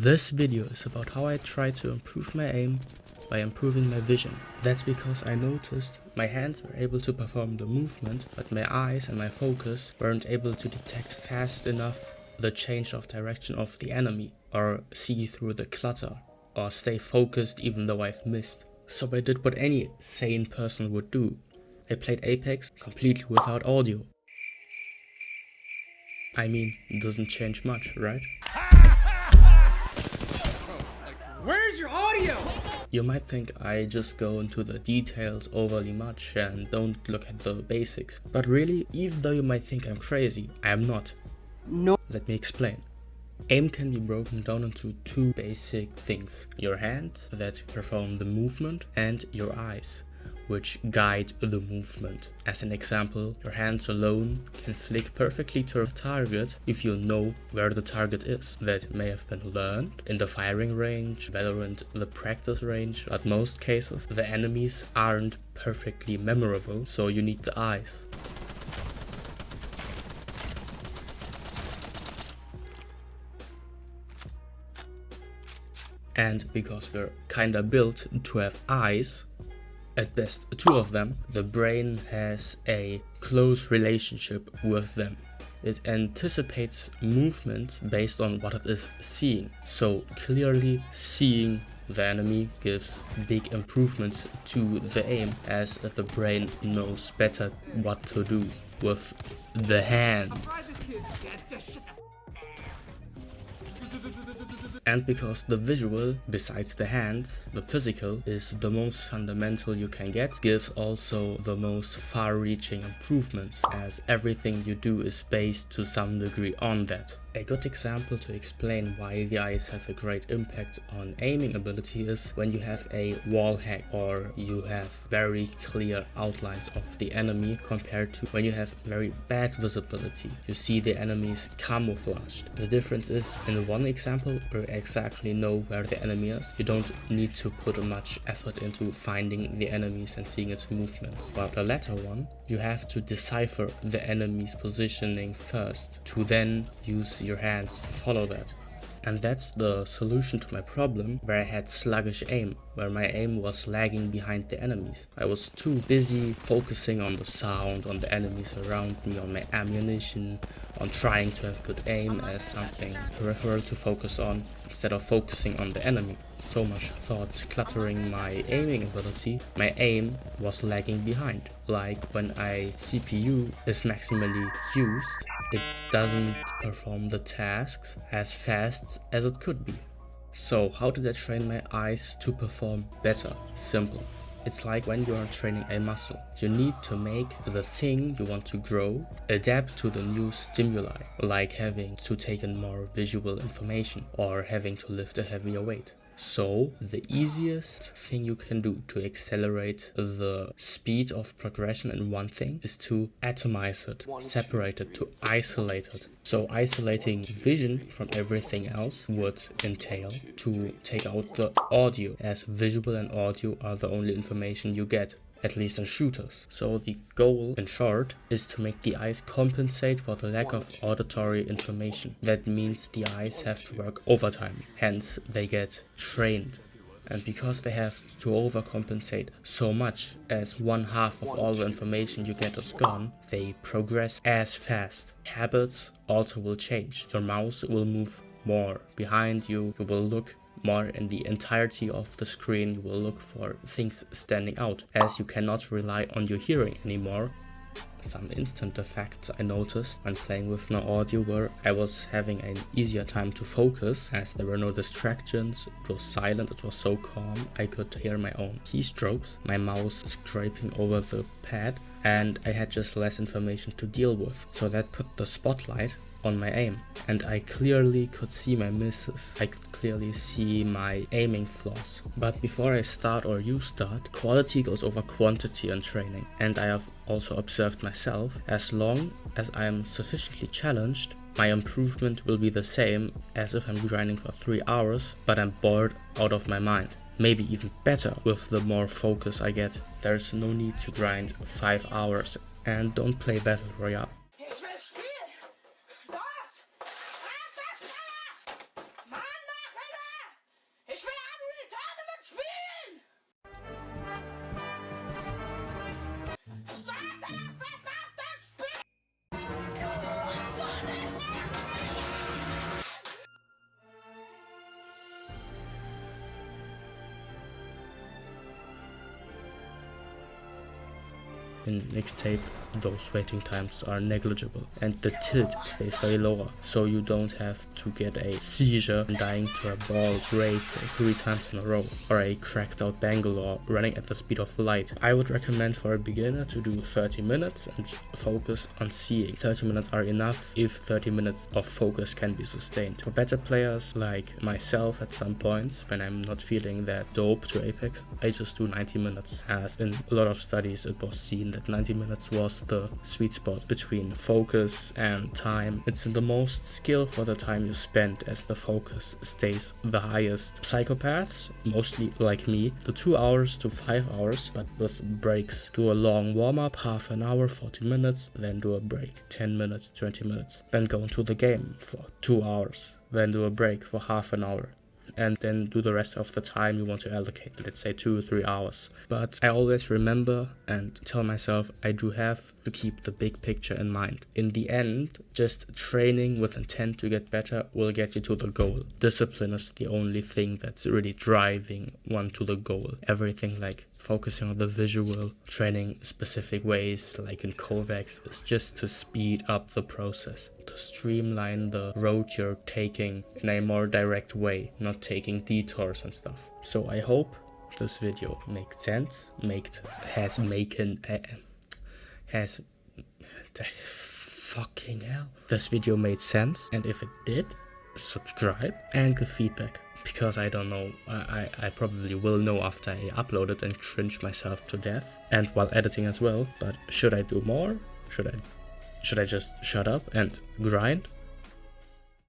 This video is about how I try to improve my aim by improving my vision. That's because I noticed my hands were able to perform the movement, but my eyes and my focus weren't able to detect fast enough the change of direction of the enemy, or see through the clutter, or stay focused even though I've missed. So I did what any sane person would do. I played Apex completely without audio. I mean, it doesn't change much, right? Where's your audio? You might think I just go into the details overly much and don't look at the basics. But really, even though you might think I'm crazy, I am not. No. Let me explain. Aim can be broken down into two basic things. Your hands that perform the movement and your eyes, which guide the movement. As an example, your hands alone can flick perfectly to a target if you know where the target is. That may have been learned in the firing range, Valorant the practice range, but most cases the enemies aren't perfectly memorable, so you need the eyes. And because we're kinda built to have eyes, at best two of them, the brain has a close relationship with them. It anticipates movement based on what it is seeing. So clearly seeing the enemy gives big improvements to the aim, as the brain knows better what to do with the hands. And because the visual, besides the hands, the physical, is the most fundamental you can get, gives also the most far-reaching improvements, as everything you do is based to some degree on that. A good example to explain why the eyes have a great impact on aiming ability is when you have a wall hack, or you have very clear outlines of the enemy, compared to when you have very bad visibility. You see the enemies camouflaged. The difference is, in one example, you exactly know where the enemy is. You don't need to put much effort into finding the enemies and seeing its movements. But the latter one, you have to decipher the enemy's positioning first, to then use your hands to follow that. And that's the solution to my problem, where I had sluggish aim, where my aim was lagging behind the enemies. I was too busy focusing on the sound, on the enemies around me, on my ammunition, on trying to have good aim as something peripheral to focus on, instead of focusing on the enemy. So much thoughts cluttering my aiming ability, my aim was lagging behind. Like when a CPU is maximally used, it doesn't perform the tasks as fast as it could be. So how did I train my eyes to perform better? Simple. It's like when you are training a muscle. You need to make the thing you want to grow adapt to the new stimuli, like having to take in more visual information or having to lift a heavier weight. So the easiest thing you can do to accelerate the speed of progression in one thing is to atomize it, separate it, to isolate it. So isolating vision from everything else would entail to take out the audio, as visual and audio are the only information you get, at least in shooters. So the goal, in short, is to make the eyes compensate for the lack of auditory information. That means the eyes have to work overtime, hence they get trained. And because they have to overcompensate so much, as 1/2 of all the information you get is gone, they progress as fast. Habits also will change. Your mouse will move more behind you, you will look more in the entirety of the screen, you will look for things standing out, as you cannot rely on your hearing anymore. Some instant effects I noticed when playing with no audio were I was having an easier time to focus, as there were no distractions, it was silent, it was so calm, I could hear my own keystrokes, my mouse scraping over the pad, and I had just less information to deal with. So that put the spotlight on my aim, and I clearly could see my misses. I could clearly see my aiming flaws. But before I start, or you start, quality goes over quantity in training. And I have also observed myself, as long as I am sufficiently challenged, my improvement will be the same as if I'm grinding for 3 hours, but I'm bored out of my mind. Maybe even better with the more focus I get. There's no need to grind 5 hours, and don't play Battle Royale. In mixtape, those waiting times are negligible and the tilt stays very lower, so you don't have to get a seizure and dying to a bald wraith 3 times in a row, or a cracked out Bangalore running at the speed of light. I would recommend for a beginner to do 30 minutes and focus on seeing. 30 minutes are enough if 30 minutes of focus can be sustained. For better players like myself, at some points when I'm not feeling that dope to Apex, I just do 90 minutes, as in a lot of studies it was seen that 90 minutes was the sweet spot between focus and time. It's the most skill for the time you spend, as the focus stays the highest. Psychopaths, mostly like me, do 2 hours to 5 hours, but with breaks. Do a long warm-up, half an hour, 40 minutes, then do a break, 10 minutes, 20 minutes. Then go into the game for 2 hours, then do a break for half an hour, and then do the rest of the time you want to allocate, let's say 2 or 3 hours. But I always remember and tell myself I do have to keep the big picture in mind. In the end, just training with intent to get better will get you to the goal. Discipline is the only thing that's really driving one to the goal. Everything like focusing on the visual, training specific ways like in Kovacs is just to speed up the process, to streamline the road you're taking in a more direct way, not taking detours and stuff. So I hope this video makes sense, fucking hell. This video made sense, and if it did, subscribe and give feedback. Because I don't know, I probably will know after I upload it and cringe myself to death, and while editing as well. But should I do more? Should I just shut up and grind?